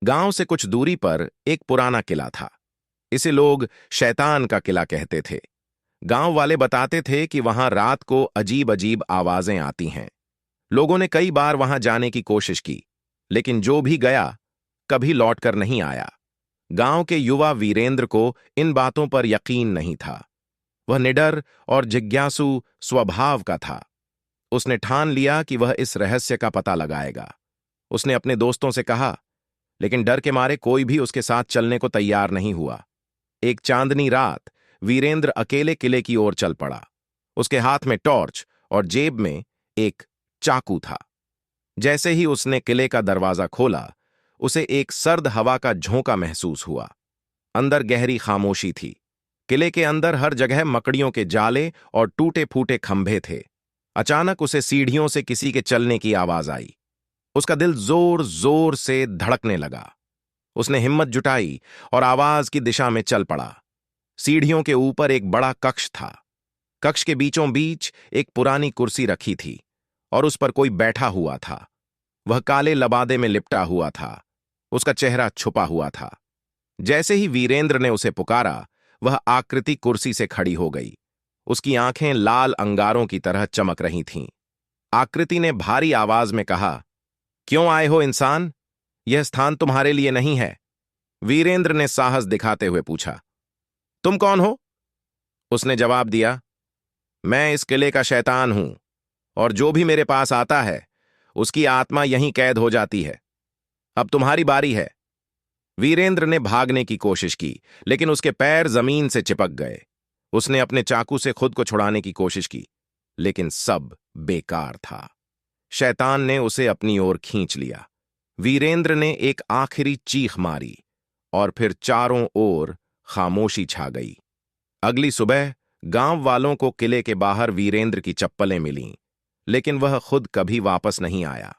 गांव से कुछ दूरी पर एक पुराना किला था। इसे लोग शैतान का किला कहते थे। गांव वाले बताते थे कि वहां रात को अजीब अजीब आवाजें आती हैं। लोगों ने कई बार वहां जाने की कोशिश की, लेकिन जो भी गया कभी लौटकर नहीं आया। गांव के युवा वीरेंद्र को इन बातों पर यकीन नहीं था। वह निडर और जिज्ञासु स्वभाव का था। उसने ठान लिया कि वह इस रहस्य का पता लगाएगा। उसने अपने दोस्तों से कहा, लेकिन डर के मारे कोई भी उसके साथ चलने को तैयार नहीं हुआ। एक चांदनी रात वीरेंद्र अकेले किले की ओर चल पड़ा। उसके हाथ में टॉर्च और जेब में एक चाकू था। जैसे ही उसने किले का दरवाजा खोला, उसे एक सर्द हवा का झोंका महसूस हुआ। अंदर गहरी खामोशी थी। किले के अंदर हर जगह मकड़ियों के जाले और टूटे फूटे खंभे थे। अचानक उसे सीढ़ियों से किसी के चलने की आवाज आई। उसका दिल जोर जोर से धड़कने लगा। उसने हिम्मत जुटाई और आवाज की दिशा में चल पड़ा। सीढ़ियों के ऊपर एक बड़ा कक्ष था। कक्ष के बीचों बीच एक पुरानी कुर्सी रखी थी और उस पर कोई बैठा हुआ था। वह काले लबादे में लिपटा हुआ था। उसका चेहरा छुपा हुआ था। जैसे ही वीरेंद्र ने उसे पुकारा, वह आकृति कुर्सी से खड़ी हो गई। उसकी आंखें लाल अंगारों की तरह चमक रही थीं। आकृति ने भारी आवाज में कहा, क्यों आए हो इंसान? यह स्थान तुम्हारे लिए नहीं है। वीरेंद्र ने साहस दिखाते हुए पूछा, तुम कौन हो? उसने जवाब दिया, मैं इस किले का शैतान हूं और जो भी मेरे पास आता है उसकी आत्मा यहीं कैद हो जाती है। अब तुम्हारी बारी है। वीरेंद्र ने भागने की कोशिश की, लेकिन उसके पैर जमीन से चिपक गए। उसने अपने चाकू से खुद को छुड़ाने की कोशिश की, लेकिन सब बेकार था। शैतान ने उसे अपनी ओर खींच लिया। वीरेंद्र ने एक आखिरी चीख मारी और फिर चारों ओर खामोशी छा गई। अगली सुबह गांव वालों को किले के बाहर वीरेंद्र की चप्पलें मिलीं, लेकिन वह खुद कभी वापस नहीं आया।